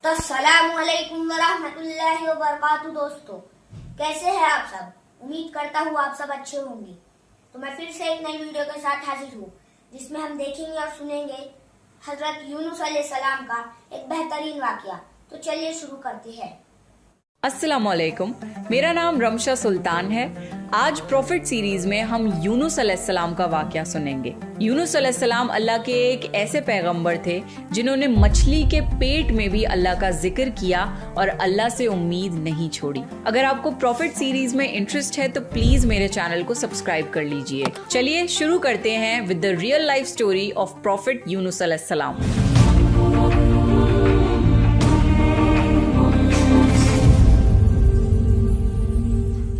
तो अस्सलामुअलैकुम वरहमतुल्लाहि वबरकातुहू। दोस्तों, कैसे हैं आप सब? उम्मीद करता हूँ आप सब अच्छे होंगे। तो मैं फिर से एक नई वीडियो के साथ हाजिर हूँ, जिसमें हम देखेंगे और सुनेंगे हजरत यूनुस अलैहिस्सलाम का एक बेहतरीन वाकया। तो चलिए शुरू करते हैं। अस्सलामुअलैकुम, मेरा नाम रमशा सुल्तान है। आज प्रॉफिट सीरीज में हम यूनुस अलैहिस्सलाम का वाकया सुनेंगे। यूनुस अलैहिस्सलाम अल्लाह के एक ऐसे पैगंबर थे जिन्होंने मछली के पेट में भी अल्लाह का जिक्र किया और अल्लाह से उम्मीद नहीं छोड़ी। अगर आपको प्रॉफिट सीरीज में इंटरेस्ट है तो प्लीज मेरे चैनल को सब्सक्राइब कर लीजिए। चलिए शुरू करते हैं with the real life story of profit Yunus अलैहिस्सलाम।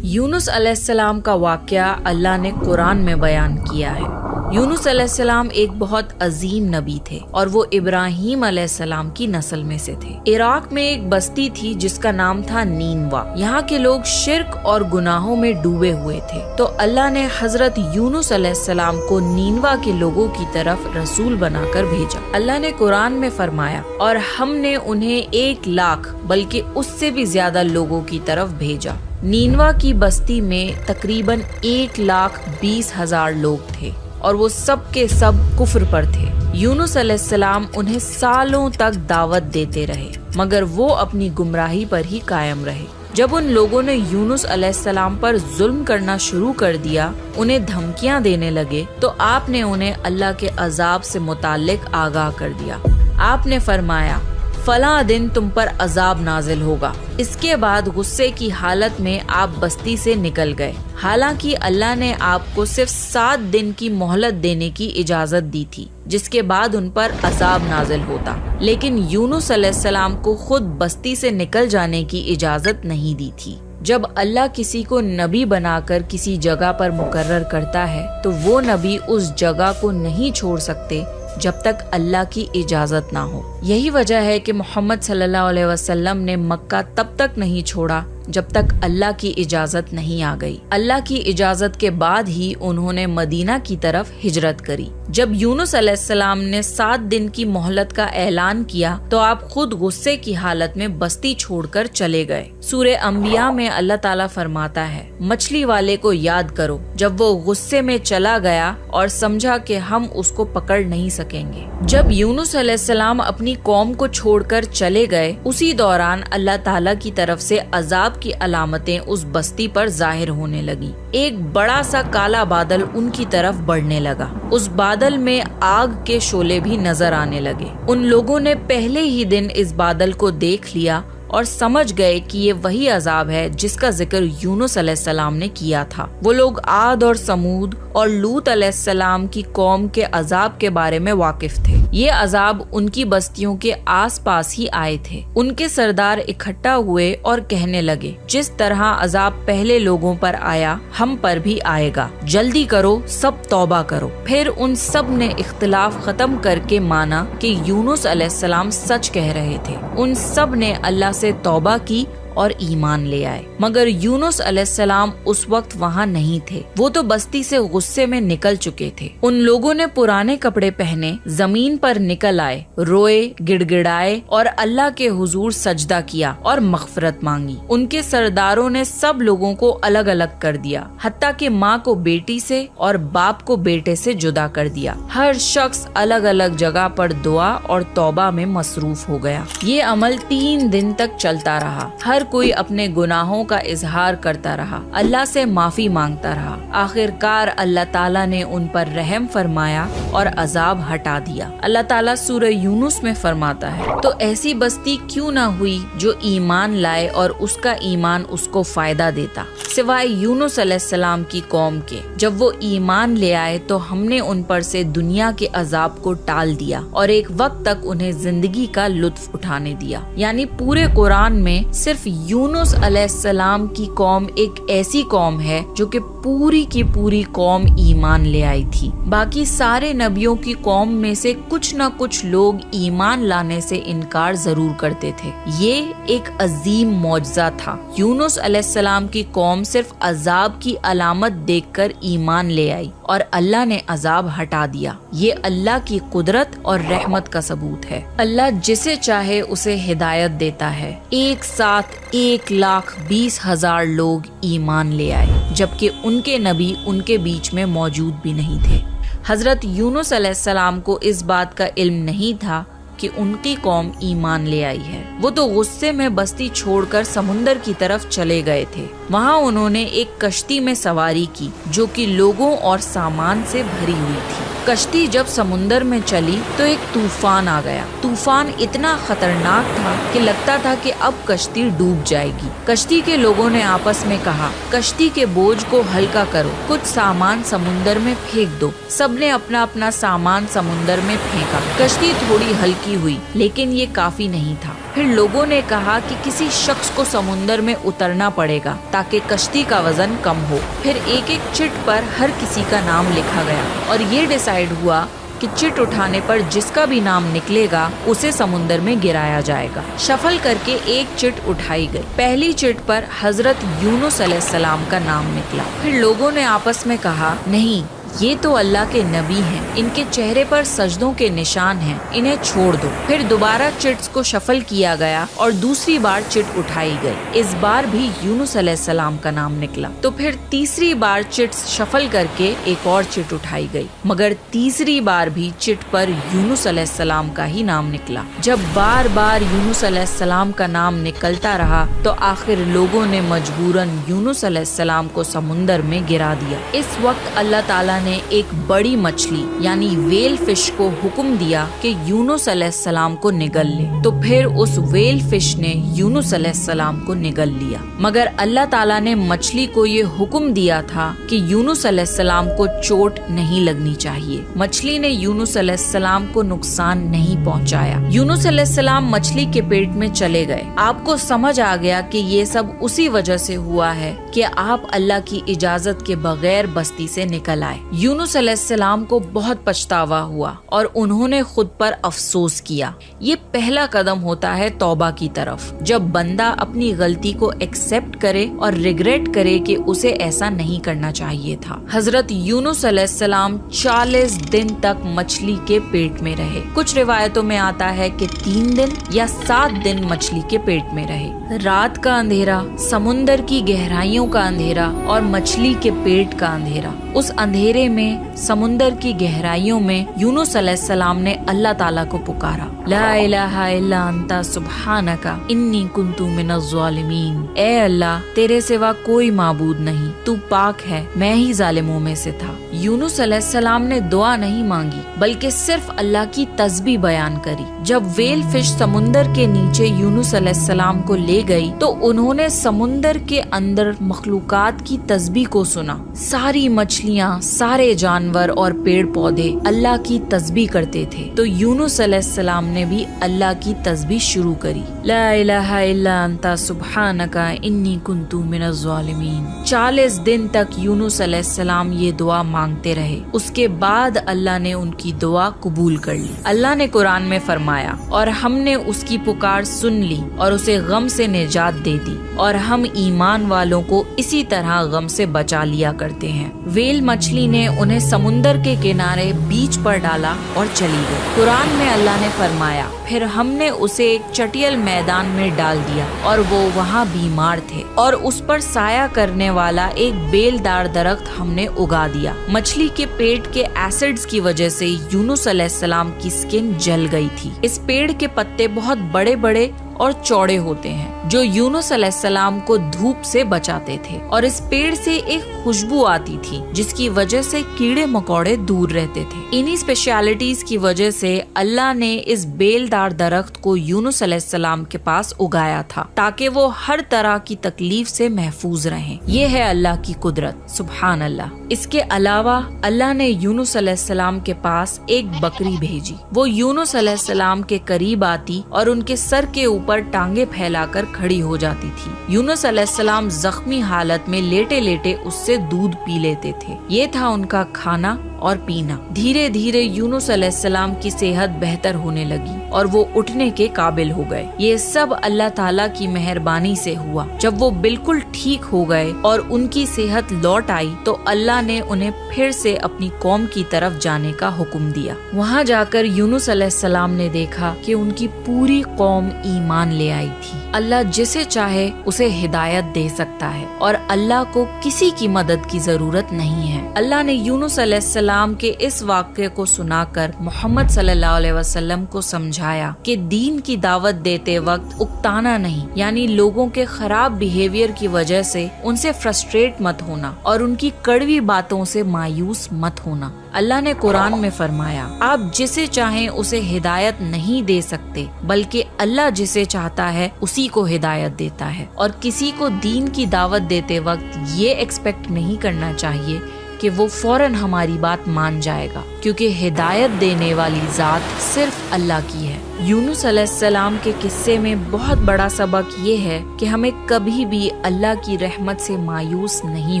यूनुस अलैहिस्सलाम का वाकया अल्लाह ने कुरान में बयान किया है। यूनुस अलैहिस्सलाम एक बहुत अजीम नबी थे और वो इब्राहीम अलैहिस्सलाम की नस्ल में से थे। इराक में एक बस्ती थी जिसका नाम था नीनवा। यहाँ के लोग शिर्क और गुनाहों में डूबे हुए थे, तो अल्लाह ने हजरत यूनुस अलैहिस्सलाम को नीनवा के लोगों की तरफ रसूल बनाकर भेजा। अल्लाह ने कुरान में फरमाया, और हमने उन्हें 1 लाख बल्कि उससे भी ज्यादा लोगों की तरफ भेजा। नीनवा की बस्ती में तकरीबन 1,20,000 लोग थे और वो सब के सब कुफ्र पर थे। यूनुस अलैहिस्सलाम उन्हें सालों तक दावत देते रहे, मगर वो अपनी गुमराही पर ही कायम रहे। जब उन लोगों ने यूनुस अलैहिस्सलाम पर जुल्म करना शुरू कर दिया, उन्हें धमकियां देने लगे, तो आपने उन्हें अल्लाह के अजाब से मुताल्लिक आगाह कर दिया। आपने फरमाया, फला दिन तुम पर अजाब नाजिल होगा। इसके बाद गुस्से की हालत में आप बस्ती से निकल गए। हालांकि अल्लाह ने आपको सिर्फ 7 दिन की मोहलत देने की इजाजत दी थी, जिसके बाद उन पर अजाब नाजिल होता, लेकिन यूनुस अलैहिस्सलाम को खुद बस्ती से निकल जाने की इजाजत नहीं दी थी। जब अल्लाह किसी को नबी बनाकर किसी जगह पर मुकर्रर करता है, तो वो नबी उस जगह को नहीं छोड़ सकते जब तक अल्लाह की इजाजत ना हो। यही वजह है कि मोहम्मद सल्लल्लाहु अलैहि वसल्लम ने मक्का तब तक नहीं छोड़ा जब तक अल्लाह की इजाजत नहीं आ गई। अल्लाह की इजाजत के बाद ही उन्होंने मदीना की तरफ हिजरत करी। जब यूनुस अलैहिस्सलाम ने 7 दिन की मोहलत का ऐलान किया, तो आप खुद गुस्से की हालत में बस्ती छोड़कर चले गए। सूरे अंबिया में अल्लाह ताला फरमाता है, मछली वाले को याद करो जब वो गुस्से में चला गया और समझा कि हम उसको पकड़ नहीं सकेंगे। जब यूनुस अलैहिस्सलाम अपनी कौम को छोड़कर चले गए, उसी दौरान अल्लाह ताला की तरफ से अजाब की अलामतें उस बस्ती पर जाहिर होने लगी। एक बड़ा सा काला बादल उनकी तरफ बढ़ने लगा। उस बादल में आग के शोले भी नजर आने लगे। उन लोगों ने पहले ही दिन इस बादल को देख लिया और समझ गए कि ये वही अजाब है जिसका जिक्र यूनुस अलैहिस्सलाम ने किया था। वो लोग आद और समूद और लूत अलैहिस्सलाम की कौम के अजाब के बारे में वाकिफ थे। ये अजाब उनकी बस्तियों के आसपास ही आए थे। उनके सरदार इकट्ठा हुए और कहने लगे, जिस तरह अजाब पहले लोगों पर आया, हम पर भी आएगा। जल्दी करो, सब तौबा करो। फिर उन सब ने इख्तिलाफ खत्म करके माना कि यूनुस अलैहिस्सलाम सच कह रहे थे। उन सब ने अल्लाह से तौबा की और ईमान ले आए, मगर यूनुस अलैहिस्सलाम उस वक्त वहाँ नहीं थे। वो तो बस्ती से गुस्से में निकल चुके थे। उन लोगों ने पुराने कपड़े पहने, जमीन पर निकल आए, रोए, गिड़गिड़ाए और अल्लाह के हुजूर सजदा किया और मगफिरत मांगी। उनके सरदारों ने सब लोगों को अलग अलग कर दिया, हत्ता कि माँ को बेटी से और बाप को बेटे से जुदा कर दिया। हर शख्स अलग अलग जगह पर दुआ और तौबा में मसरूफ हो गया। ये अमल 3 दिन तक चलता रहा। हर कोई अपने गुनाहों का इजहार करता रहा, अल्लाह से माफी मांगता रहा। आखिरकार अल्लाह ताला ने उन पर रहम फरमाया और अजाब हटा दिया। अल्लाह ताला सूरह यूनुस में फरमाता है, तो ऐसी बस्ती क्यों ना हुई जो ईमान लाए और उसका ईमान उसको फायदा देता, सिवाय यूनुस अलैहिस्सलाम की कौम के। जब वो ईमान ले आए तो हमने उन पर से दुनिया के अजाब को टाल दिया और एक वक्त तक उन्हें जिंदगी का लुत्फ उठाने दिया। यानी पूरे कुरान में सिर्फ यूनुस अलैहिस्सलाम की कौम एक ऐसी कौम है जो कि पूरी की पूरी कौम ईमान ले आई थी। बाकी सारे नबियों की कौम में से कुछ न कुछ लोग ईमान लाने से इनकार जरूर करते थे। ये एक अजीम मौजज़ा था। यूनुस अलैहिस्सलाम की कौम सिर्फ अजाब की अलामत देखकर ईमान ले आई और अल्लाह ने अजाब हटा दिया। ये अल्लाह की कुदरत और रहमत का सबूत है। अल्लाह जिसे चाहे उसे हिदायत देता है। एक साथ 1,20,000 लोग ईमान ले आए, जबकि उनके नबी उनके बीच में मौजूद भी नहीं थे। हजरत यूनुस अलैहिस्सलाम को इस बात का इल्म नहीं था कि उनकी कौम ईमान ले आई है। वो तो गुस्से में बस्ती छोड़कर समुंदर की तरफ चले गए थे। वहाँ उन्होंने एक कश्ती में सवारी की जो कि लोगों और सामान से भरी हुई थी। कश्ती जब समुंदर में चली तो एक तूफान आ गया। तूफान इतना खतरनाक था कि लगता था कि अब कश्ती डूब जाएगी। कश्ती के लोगों ने आपस में कहा, कश्ती के बोझ को हल्का करो, कुछ सामान समुंदर में फेंक दो। सबने अपना अपना सामान समुंदर में फेंका। कश्ती थोड़ी हल्की हुई, लेकिन ये काफी नहीं था। फिर लोगों ने कहा कि किसी शख्स को समुंदर में उतरना पड़ेगा ताकि कश्ती का वजन कम हो। फिर एक एक चिट पर हर किसी का नाम लिखा गया और ये डिसाइड हुआ कि चिट उठाने पर जिसका भी नाम निकलेगा उसे समुंदर में गिराया जाएगा। शफल करके एक चिट उठाई गई। पहली चिट पर हजरत यूनुस अलैहिस्सलाम का नाम निकला। फिर लोगों ने आपस में कहा, नहीं, ये तो अल्लाह के नबी हैं, इनके चेहरे पर सजदों के निशान हैं, इन्हें छोड़ दो। फिर दोबारा चिट्स को शफल किया गया और दूसरी बार चिट उठाई गई। इस बार भी यूनुस अलैहिस्सलाम का नाम निकला। तो फिर तीसरी बार चिट्स शफल करके एक और चिट उठाई गई, मगर तीसरी बार भी चिट पर यूनुस अलैहिस्सलाम का ही नाम निकला। जब बार बार यूनुस अलैहिस्सलाम का नाम निकलता रहा तो आखिर लोगों ने मजबूरन यूनुस अलैहिस्सलाम को समुंदर में गिरा दिया। इस वक्त अल्लाह ताला ने एक बड़ी मछली यानी वेल फिश को हुक्म दिया कि यूनुस अलैहिस्सलाम को निगल ले। तो फिर उस वेल फिश ने यूनुस अलैहिस्सलाम को निगल लिया। मगर अल्लाह ताला ने मछली को ये हुक्म दिया था कि यूनुस अलैहिस्सलाम को चोट नहीं लगनी चाहिए। मछली ने यूनुस अलैहिस्सलाम को नुकसान नहीं पहुंचाया। यूनुस अलैहिस्सलाम मछली के पेट में चले गए। आपको समझ आ गया कि ये सब उसी वजह से हुआ है कि आप अल्लाह की इजाजत के बगैर बस्ती से निकल आए। यूनुस अलैहिस्सलाम को बहुत पछतावा हुआ और उन्होंने खुद पर अफसोस किया। ये पहला कदम होता है तौबा की तरफ, जब बंदा अपनी गलती को एक्सेप्ट करे और रिग्रेट करे कि उसे ऐसा नहीं करना चाहिए था। हजरत यूनुस अलैहिस्सलाम 40 दिन तक मछली के पेट में रहे। कुछ रिवायतों में आता है कि 3 दिन या 7 दिन मछली के पेट में रहे। रात का अंधेरा, समुंदर की गहराइयों का अंधेरा और मछली के पेट का अंधेरा। उस अंधेरे में, समुंदर की गहराइयों में यूनुस अलैहिस्सलाम ने अल्लाह ताला को पुकारा, ला इलाहा इल्ला अंता सुब्हानका इन्नी कुन्तु मिनज़ ज़ालिमीन। ए अल्लाह, तेरे सिवा कोई माबूद नहीं, तू पाक है, मैं ही जालिमों में से था। यूनुस अलैहिस्सलाम ने दुआ नहीं मांगी बल्कि सिर्फ अल्लाह की तस्बीह बयान करी। जब वेल फिश समुंदर के नीचे यूनुस अलैहिस्सलाम को ले गई तो उन्होंने समुंदर के अंदर मखलूकात की तस्बीह को सुना। सारी मछलियाँ, सारे जानवर और पेड़ पौधे अल्लाह की तस्बीह करते थे। तो यूनुस अलैहिस्सलाम ने भी अल्लाह की तस्बीह शुरू करी, ला इलाहा इल्ला अंता सुब्हानका इन्नी कुन्तु मिनज़ ज़ालिमीन। 40 दिन तक यूनुस अलैहिस्सलाम ये दुआ मांगते रहे। उसके बाद अल्लाह ने उनकी दुआ कबूल कर ली। अल्लाह ने कुरान में फरमाया, और हमने उसकी पुकार सुन ली और उसे गम से निजात दे दी, और हम ईमान वालों को इसी तरह गम से बचा लिया करते हैं। वेल मछली ने उन्हें समुंदर के किनारे बीच पर डाला और चली गई। कुरान में अल्लाह ने फरमाया, फिर हमने उसे एक चटियल मैदान में डाल दिया और वो वहाँ बीमार थे, और उस पर साया करने वाला एक बेलदार दरख्त हमने उगा दिया। मछली के पेट के एसिड्स की वजह से यूनुस अलैहिस्सलाम की स्किन जल गई थी। इस पेड़ के पत्ते बहुत बड़े बड़े और चौड़े होते हैं जो यूनुस अलैहिस्सलाम को धूप से बचाते थे, और इस पेड़ से एक खुशबू आती थी जिसकी वजह से कीड़े मकोड़े दूर रहते थे। इन्हीं स्पेशलिटीज की वजह से अल्लाह ने इस बेलदार दरख्त को यूनुस अलैहिस्सलाम के पास उगाया था ताकि वो हर तरह की तकलीफ से महफूज रहें। ये है अल्लाह की कुदरत, सुभान अल्लाह। इसके अलावा अल्लाह ने यूनुस अलैहिस्सलाम के पास एक बकरी भेजी। वो यूनुस अलैहिस्सलाम के करीब आती और उनके सर के ऊपर टांगे फैलाकर کھڑی ہو جاتی تھی۔ یونس علیہ السلام زخمی حالت میں لیٹے لیٹے اس سے دودھ پی لیتے تھے۔ یہ تھا ان کا کھانا اور پینا۔ دھیرے دھیرے یونس علیہ السلام کی صحت بہتر ہونے لگی اور وہ اٹھنے کے قابل ہو گئے۔ یہ سب اللہ تعالیٰ کی مہربانی سے ہوا۔ جب وہ بالکل ٹھیک ہو گئے اور ان کی صحت لوٹ آئی تو اللہ نے انہیں پھر سے اپنی قوم کی طرف جانے کا حکم دیا۔ وہاں جا کر یونس علیہ السلام نے دیکھا کہ ان کی پوری قوم ایمان لے آئی تھی۔ اللہ جسے چاہے اسے ہدایت دے سکتا ہے اور اللہ کو کسی کی مدد کی ضرورت نہیں ہے۔ اللہ نے یونس علیہ السلام کے اس واقعے کو سنا کر محمد صلی اللہ علیہ وسلم کو سمجھایا کہ دین کی دعوت دیتے وقت اکتانا نہیں، یعنی لوگوں کے خراب بیہیویئر کی وجہ سے ان سے فرسٹریٹ مت ہونا اور ان کی کڑوی باتوں سے مایوس مت ہونا۔ اللہ نے قرآن میں فرمایا، آپ جسے چاہیں اسے ہدایت نہیں دے سکتے، بلکہ اللہ جسے چاہتا ہے اسی کو ہدایت دیتا ہے، اور کسی کو دین کی دعوت دیتے وقت یہ ایکسپیکٹ نہیں کرنا چاہیے کہ وہ فوراً ہماری بات مان جائے گا، کیونکہ ہدایت دینے والی ذات صرف اللہ کی ہے۔ یونس علیہ السلام کے قصے میں بہت بڑا سبق یہ ہے کہ ہمیں کبھی بھی اللہ کی رحمت سے مایوس نہیں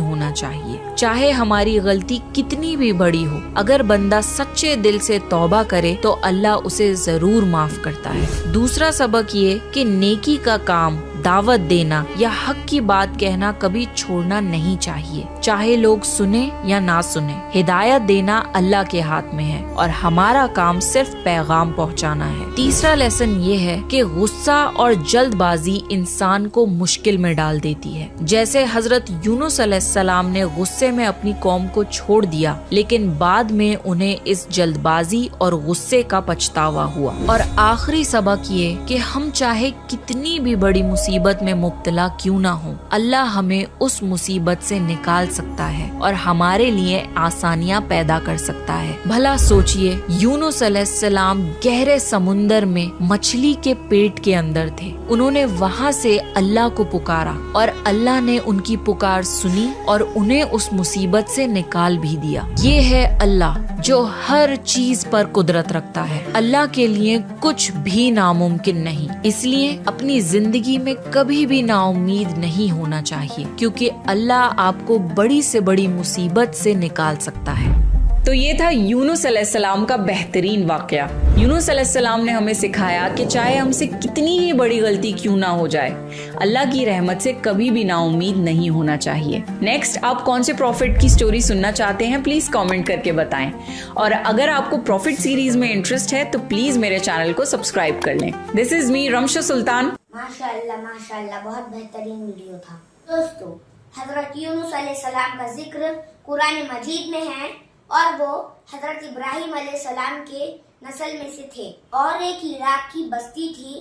ہونا چاہیے، چاہے ہماری غلطی کتنی بھی بڑی ہو۔ اگر بندہ سچے دل سے توبہ کرے تو اللہ اسے ضرور معاف کرتا ہے۔ دوسرا سبق یہ کہ نیکی کا کام، دعوت دینا یا حق کی بات کہنا کبھی چھوڑنا نہیں چاہیے، چاہے لوگ سنیں یا نہ سنیں۔ ہدایت دینا اللہ کے ہاتھ میں ہے اور ہمارا کام صرف پیغام پہنچانا ہے۔ تیسرا لیسن یہ ہے کہ غصہ اور جلد بازی انسان کو مشکل میں ڈال دیتی ہے۔ جیسے حضرت یونس علیہ السلام نے غصے میں اپنی قوم کو چھوڑ دیا، لیکن بعد میں انہیں اس جلد بازی اور غصے کا پچھتاوا ہوا۔ اور آخری سبق یہ کہ ہم چاہے کتنی بھی بڑی مصیبت میں مبتلا کیوں نہ ہوں، اللہ ہمیں اس مصیبت سے نکال سکتا ہے اور ہمارے لیے آسانیاں پیدا کر سکتا ہے۔ بھلا سوچئے، یونس علیہ السلام گہرے سمندر میں مچھلی کے پیٹ کے اندر تھے، انہوں نے وہاں سے اللہ کو پکارا اور اللہ نے ان کی پکار سنی اور انہیں اس مصیبت سے نکال بھی دیا۔ یہ ہے اللہ جو ہر چیز پر قدرت رکھتا ہے۔ اللہ کے لیے کچھ بھی ناممکن نہیں، اس لیے اپنی زندگی میں کبھی بھی نا امید نہیں ہونا چاہیے، کیونکہ اللہ آپ کو بڑی سے بڑی مصیبت سے نکال سکتا ہے۔ تو یہ تھا یونس علیہ السلام کا بہترین واقعہ۔ یونس علیہ السلام نے ہمیں سکھایا کہ چاہے ہم سے کتنی ہی بڑی غلطی کیوں نہ ہو جائے، اللہ کی رحمت سے کبھی بھی نا امید نہیں ہونا چاہیے۔ نیکسٹ آپ کون سے پروفٹ کی سٹوری سننا چاہتے ہیں پلیز کامنٹ کر کے بتائیں، اور اگر آپ کو پروفٹ سیریز میں انٹرسٹ ہے تو پلیز میرے چینل کو سبسکرائب کر لیں۔ دس از می رمشا سلطان۔ ماشاءاللہ بہت بہترین ویڈیو تھا۔ دوستو، حضرت یونس علیہ السلام کا ذکر قرآن مجید میں ہے اور وہ حضرت ابراہیم علیہ السلام کے نسل میں سے تھے، اور ایک عراق کی بستی تھی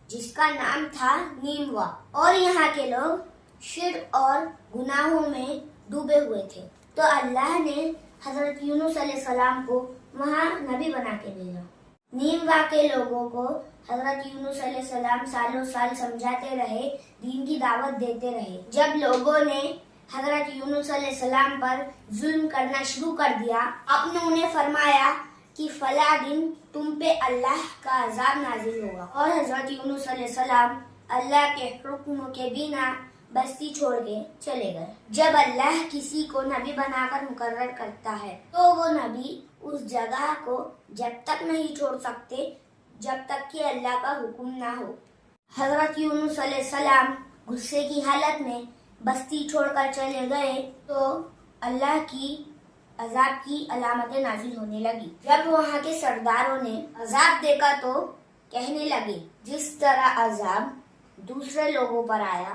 جس کا نام تھا نیموا، اور یہاں کے لوگ شرک اور گناہوں میں ڈوبے ہوئے تھے۔ تو اللہ نے حضرت یونس علیہ السلام کو وہاں نبی بنا کے بھیجا۔ نیموا کے لوگوں کو حضرت یونس علیہ السلام سالوں سال سمجھاتے رہے، دین کی دعوت دیتے رہے۔ جب لوگوں نے حضرت یونس علیہ السلام پر ظلم کرنا شروع کر دیا، آپ نے انہیں فرمایا کہ فلاں دن تم پہ اللہ کا عذاب نازل ہوگا، اور حضرت یونس علیہ السلام اللہ کے حکم کے بنا بستی چھوڑ کے چلے گئے۔ جب اللہ کسی کو نبی بنا کر مقرر کرتا ہے تو وہ نبی اس جگہ کو جب تک نہیں چھوڑ سکتے جب تک کہ اللہ کا حکم نہ ہو۔ حضرت یونس علیہ السلام غصے کی حالت میں بستی چھوڑ کر چلے گئے تو اللہ کی عذاب کی علامتیں نازل ہونے لگی۔ جب وہاں کے سرداروں نے عذاب دیکھا تو کہنے لگے، جس طرح عذاب دوسرے لوگوں پر آیا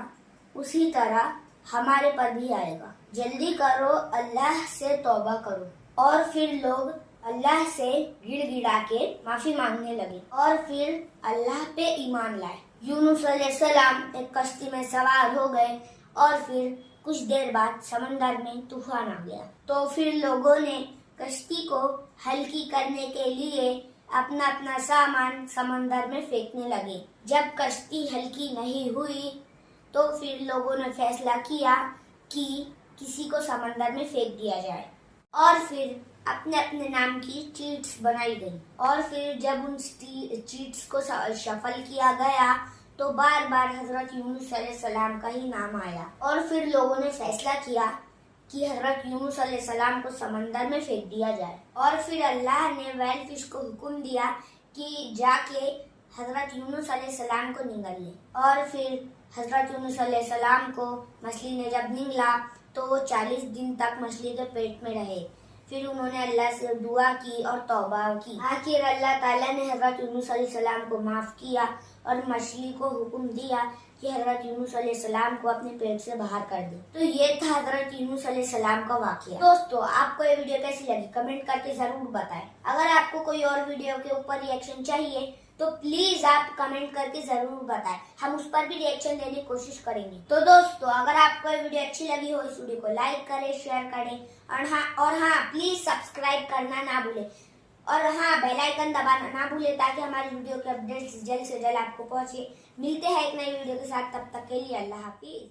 اسی طرح ہمارے پر بھی آئے گا، جلدی کرو، اللہ سے توبہ کرو۔ اور پھر لوگ اللہ سے گڑ گڑا کے معافی مانگنے لگے اور پھر اللہ پہ ایمان لائے۔ یونس علیہ السلام ایک کشتی میں سوار ہو گئے اور پھر کچھ دیر بعد سمندر میں طوفان آ گیا۔ تو پھر لوگوں نے کشتی کو ہلکی کرنے کے لیے اپنا اپنا سامان سمندر میں پھینکنے لگے۔ جب کشتی ہلکی نہیں ہوئی تو پھر لوگوں نے فیصلہ کیا کہ کسی کو سمندر میں پھینک دیا جائے، اور پھر اپنے اپنے نام کی چیٹس بنائی گئی، اور پھر جب ان چیٹس کو شفل کیا گیا तो बार बार हजरत यूनुस अलैहिस्सलाम का ही नाम आया और फिर लोगों ने फैसला किया कि हजरत यूनुस अलैहिस्सलाम को समंदर में फेंक दिया जाए। और फिर अल्लाह ने व्हेल फिश को हुक्म दिया कि जाके हजरत यूनुस अलैहिस्सलाम को निगल ले। और फिर हजरत यूनुस अलैहिस्सलाम को मछली ने जब निगला तो वो 40 दिन तक मछली के पेट में रहे। फिर उन्होंने अल्लाह से दुआ की और तौबा की। आखिर अल्लाह ताला ने हजरत यूनुस अलैहिस्सलाम को माफ किया और मछली को हुक्म दिया कि हजरत यूनुस अलैहिस्सलाम को अपने पेट से बाहर कर दे। तो ये था हजरत यूनुस अलैहिस्सलाम का वाकया। दोस्तों, आपको ये वीडियो कैसी लगी कमेंट करके जरूर बताएं। अगर आपको कोई और वीडियो के ऊपर रिएक्शन चाहिए तो प्लीज आप कमेंट करके जरूर बताएं, हम उस पर भी रिएक्शन देने की कोशिश करेंगे। तो दोस्तों, अगर आपको ये वीडियो अच्छी लगी हो इस वीडियो को लाइक करें, शेयर करें और हाँ प्लीज सब्सक्राइब करना ना भूलें और हाँ बेल आइकन दबाना ना भूलें ताकि हमारी वीडियो के अपडेट्स जल्द से जल्द आपको पहुंचे। मिलते हैं एक नई वीडियो के साथ, तब तक के लिए अल्लाह हाफिज।